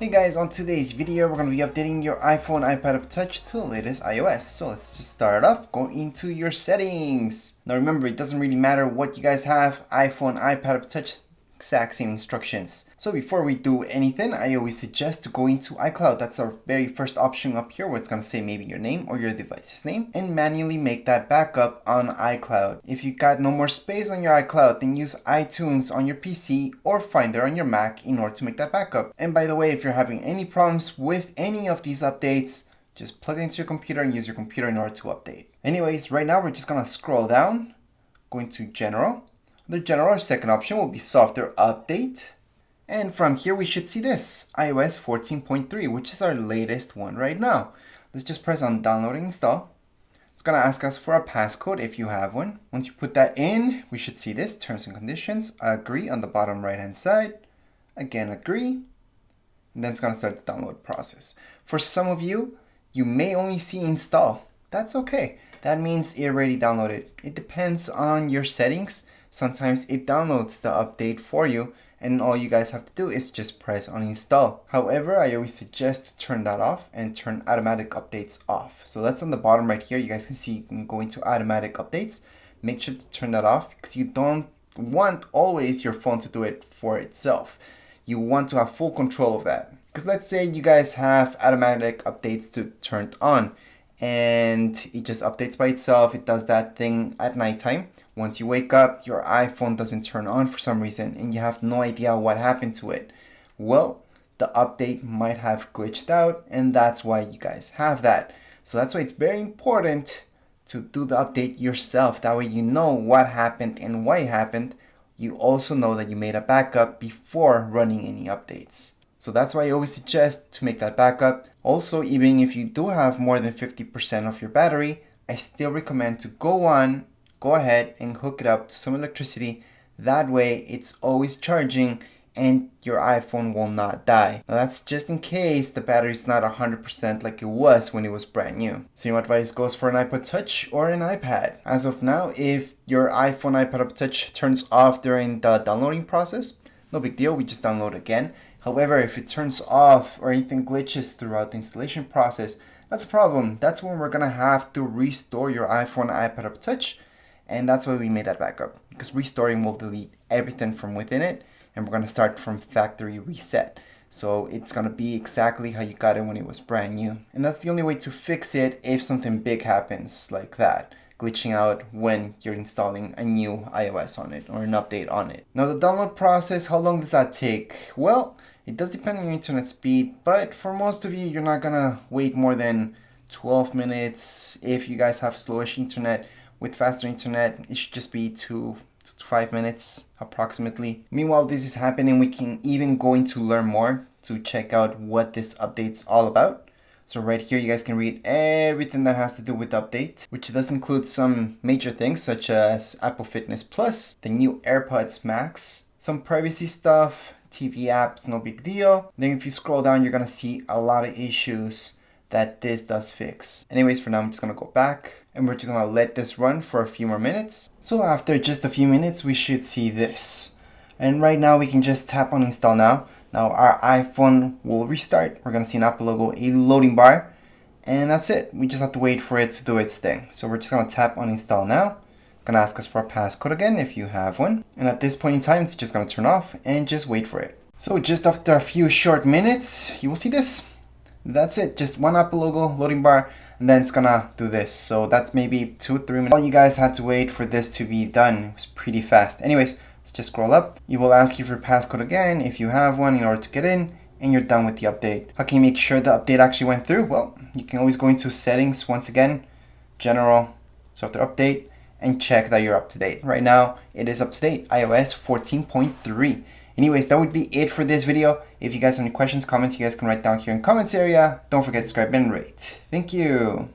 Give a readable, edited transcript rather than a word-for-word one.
Hey guys, on today's video we're going to be updating your iPhone, iPad Touch to the latest iOS. So let's just start off, go into your settings. Now remember, it doesn't really matter what you guys have, iPhone, iPad Touch, exact same instructions. So before we do anything, I always suggest to go into iCloud. That's our very first option up here where it's going to say maybe your name or your device's name, and manually make that backup on iCloud. If you got no more space on your iCloud, then use iTunes on your PC or Finder on your Mac in order to make that backup. And by the way, if you're having any problems with any of these updates, just plug it into your computer and use your computer in order to update. Anyways, right now we're just going to scroll down, go into General. The general, our second option will be software update. And from here we should see this, iOS 14.3, which is our latest one right now. Let's just press on download and install. It's gonna ask us for a passcode if you have one. Once you put that in, we should see this, terms and conditions, agree on the bottom right hand side. Again, agree. And then it's gonna start the download process. For some of you, you may only see install. That's okay. That means it already downloaded. It depends on your settings. Sometimes it downloads the update for you and all you guys have to do is just press on install. However, I always suggest to turn that off and turn automatic updates off. So that's on the bottom right here. You guys can see you can go into automatic updates. Make sure to turn that off because you don't want always your phone to do it for itself. You want to have full control of that. Because let's say you guys have automatic updates turned on and it just updates by itself. It does that thing at nighttime. Once you wake up, your iPhone doesn't turn on for some reason and you have no idea what happened to it. Well, the update might have glitched out and that's why you guys have that. So that's why it's very important to do the update yourself. That way you know what happened and why it happened. You also know that you made a backup before running any updates. So that's why I always suggest to make that backup. Also, even if you do have more than 50% of your battery, I still recommend to go ahead and hook it up to some electricity. That way it's always charging and your iPhone will not die. Now that's just in case the battery is not 100% like it was when it was brand new. Same advice goes for an iPod Touch or an iPad. As of now, if your iPhone, iPod Touch turns off during the downloading process, no big deal, we just download again. However, if it turns off or anything glitches throughout the installation process, that's a problem. That's when we're gonna have to restore your iPhone, iPad Touch. And that's why we made that backup, because restoring will delete everything from within it and we're going to start from factory reset. So it's going to be exactly how you got it when it was brand new. And that's the only way to fix it if something big happens like that, glitching out when you're installing a new iOS on it or an update on it. Now the download process, how long does that take? Well, it does depend on your internet speed, but for most of you, you're not going to wait more than 12 minutes. If you guys have slowish internet, with faster internet, it should just be 2 to 5 minutes approximately. Meanwhile, this is happening, we can even go into learn more to check out what this update's all about. So right here, you guys can read everything that has to do with the update, which does include some major things such as Apple Fitness Plus, the new AirPods Max, some privacy stuff, TV apps, no big deal. Then if you scroll down, you're gonna see a lot of issues that this does fix. Anyways, for now, I'm just gonna go back and we're just gonna let this run for a few more minutes. So after just a few minutes, we should see this. And right now we can just tap on install now. Now our iPhone will restart. We're gonna see an Apple logo, a loading bar, and that's it. We just have to wait for it to do its thing. So we're just gonna tap on install now. It's gonna ask us for a passcode again if you have one. And at this point in time, it's just gonna turn off and just wait for it. So just after a few short minutes, you will see this. That's it, just one Apple logo, loading bar, and then it's gonna do this. So that's maybe 2-3 minutes. All you guys had to wait for this to be done. It was pretty fast. Anyways, let's just scroll up. It will ask you for your passcode again if you have one in order to get in, and you're done with the update. How can you make sure the update actually went through? Well, you can always go into settings once again, general, software update, and check that you're up to date. Right now, it is up to date, iOS 14.3. Anyways, that would be it for this video. If you guys have any questions, comments, you guys can write down here in the comments area. Don't forget to subscribe and rate. Thank you.